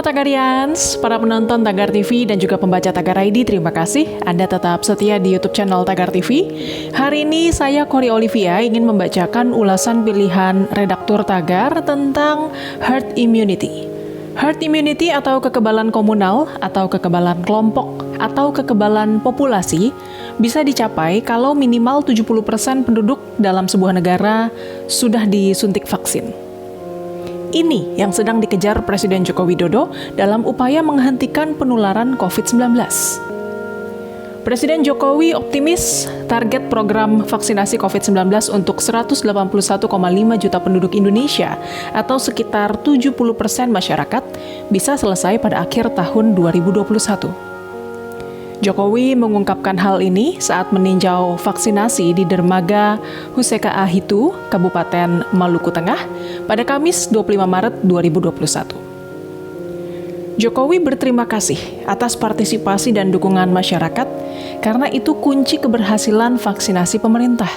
Halo Tagarians, para penonton Tagar TV dan juga pembaca Tagar ID, terima kasih Anda tetap setia di YouTube channel Tagar TV. Hari ini saya Kori Olivia ingin membacakan ulasan pilihan redaktur Tagar tentang herd immunity. Herd immunity atau kekebalan komunal atau kekebalan kelompok atau kekebalan populasi bisa dicapai kalau minimal 70% penduduk dalam sebuah negara sudah disuntik vaksin. Ini yang sedang dikejar Presiden Joko Widodo dalam upaya menghentikan penularan COVID-19. Presiden Jokowi optimis target program vaksinasi COVID-19 untuk 181,5 juta penduduk Indonesia atau sekitar 70% masyarakat bisa selesai pada akhir tahun 2021. Jokowi mengungkapkan hal ini saat meninjau vaksinasi di Dermaga Huseka Ahitu, Kabupaten Maluku Tengah, pada Kamis 25 Maret 2021. Jokowi berterima kasih atas partisipasi dan dukungan masyarakat karena itu kunci keberhasilan vaksinasi pemerintah,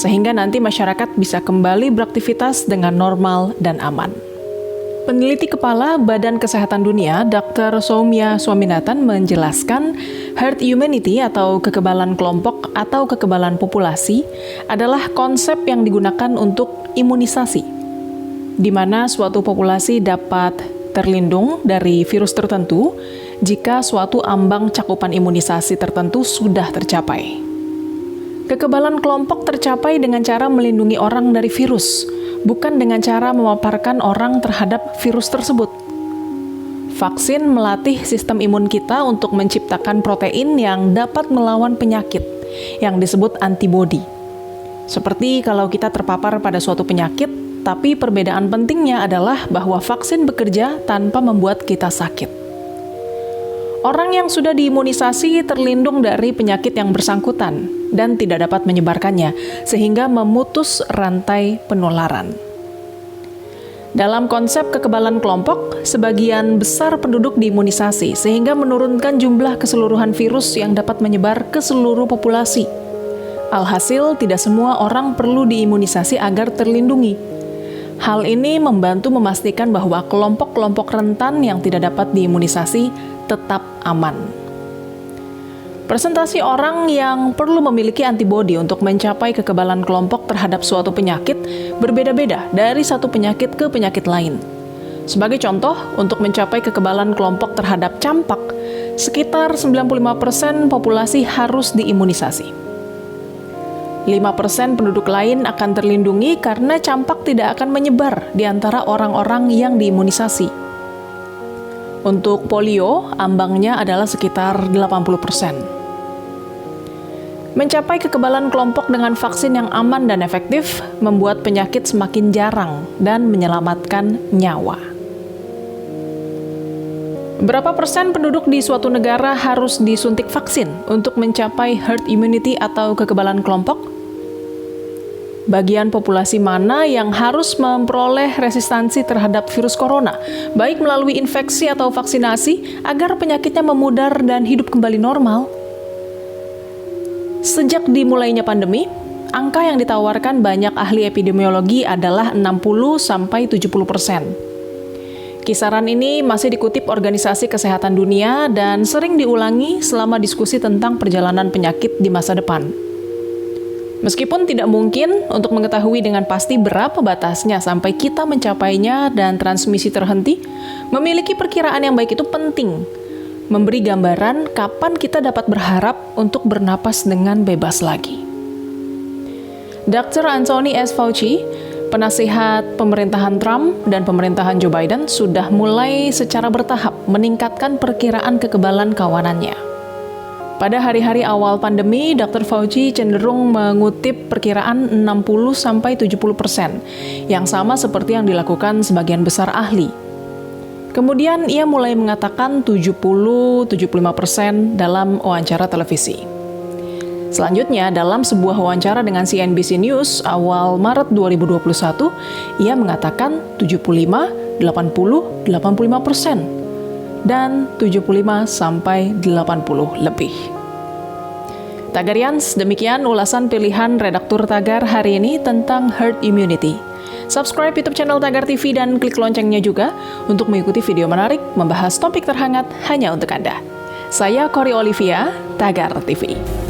sehingga nanti masyarakat bisa kembali beraktivitas dengan normal dan aman. Peneliti Kepala Badan Kesehatan Dunia, Dr. Soumya Swaminathan menjelaskan herd immunity atau kekebalan kelompok atau kekebalan populasi adalah konsep yang digunakan untuk imunisasi, di mana suatu populasi dapat terlindung dari virus tertentu jika suatu ambang cakupan imunisasi tertentu sudah tercapai. Kekebalan kelompok tercapai dengan cara melindungi orang dari virus, bukan dengan cara memaparkan orang terhadap virus tersebut. Vaksin melatih sistem imun kita untuk menciptakan protein yang dapat melawan penyakit, yang disebut antibodi. Seperti kalau kita terpapar pada suatu penyakit, tapi perbedaan pentingnya adalah bahwa vaksin bekerja tanpa membuat kita sakit. Orang yang sudah diimunisasi terlindung dari penyakit yang bersangkutan dan tidak dapat menyebarkannya, sehingga memutus rantai penularan. Dalam konsep kekebalan kelompok, sebagian besar penduduk diimunisasi, sehingga menurunkan jumlah keseluruhan virus yang dapat menyebar ke seluruh populasi. Alhasil, tidak semua orang perlu diimunisasi agar terlindungi. Hal ini membantu memastikan bahwa kelompok-kelompok rentan yang tidak dapat diimunisasi tetap aman. Presentasi orang yang perlu memiliki antibodi untuk mencapai kekebalan kelompok terhadap suatu penyakit berbeda-beda dari satu penyakit ke penyakit lain. Sebagai contoh, untuk mencapai kekebalan kelompok terhadap campak, sekitar 95% populasi harus diimunisasi. 5% penduduk lain akan terlindungi karena campak tidak akan menyebar di antara orang-orang yang diimunisasi. Untuk polio, ambangnya adalah sekitar 80%. Mencapai kekebalan kelompok dengan vaksin yang aman dan efektif membuat penyakit semakin jarang dan menyelamatkan nyawa. Berapa persen penduduk di suatu negara harus disuntik vaksin untuk mencapai herd immunity atau kekebalan kelompok? Bagian populasi mana yang harus memperoleh resistansi terhadap virus corona, baik melalui infeksi atau vaksinasi, agar penyakitnya memudar dan hidup kembali normal? Sejak dimulainya pandemi, angka yang ditawarkan banyak ahli epidemiologi adalah 60-70%. Kisaran ini masih dikutip Organisasi Kesehatan Dunia dan sering diulangi selama diskusi tentang perjalanan penyakit di masa depan. Meskipun tidak mungkin untuk mengetahui dengan pasti berapa batasnya sampai kita mencapainya dan transmisi terhenti, memiliki perkiraan yang baik itu penting, memberi gambaran kapan kita dapat berharap untuk bernapas dengan bebas lagi. Dr. Anthony S. Fauci, penasihat pemerintahan Trump dan pemerintahan Joe Biden, sudah mulai secara bertahap meningkatkan perkiraan kekebalan kawanannya. Pada hari-hari awal pandemi, Dr. Fauci cenderung mengutip perkiraan 60-70%, yang sama seperti yang dilakukan sebagian besar ahli. Kemudian ia mulai mengatakan 70-75% dalam wawancara televisi. Selanjutnya, dalam sebuah wawancara dengan CNBC News awal Maret 2021, ia mengatakan 75-80-85% dan 75-80 lebih. Tagarians, demikian ulasan pilihan redaktur Tagar hari ini tentang herd immunity. Subscribe YouTube channel Tagar TV dan klik loncengnya juga untuk mengikuti video menarik membahas topik terhangat hanya untuk Anda. Saya Kori Olivia, Tagar TV.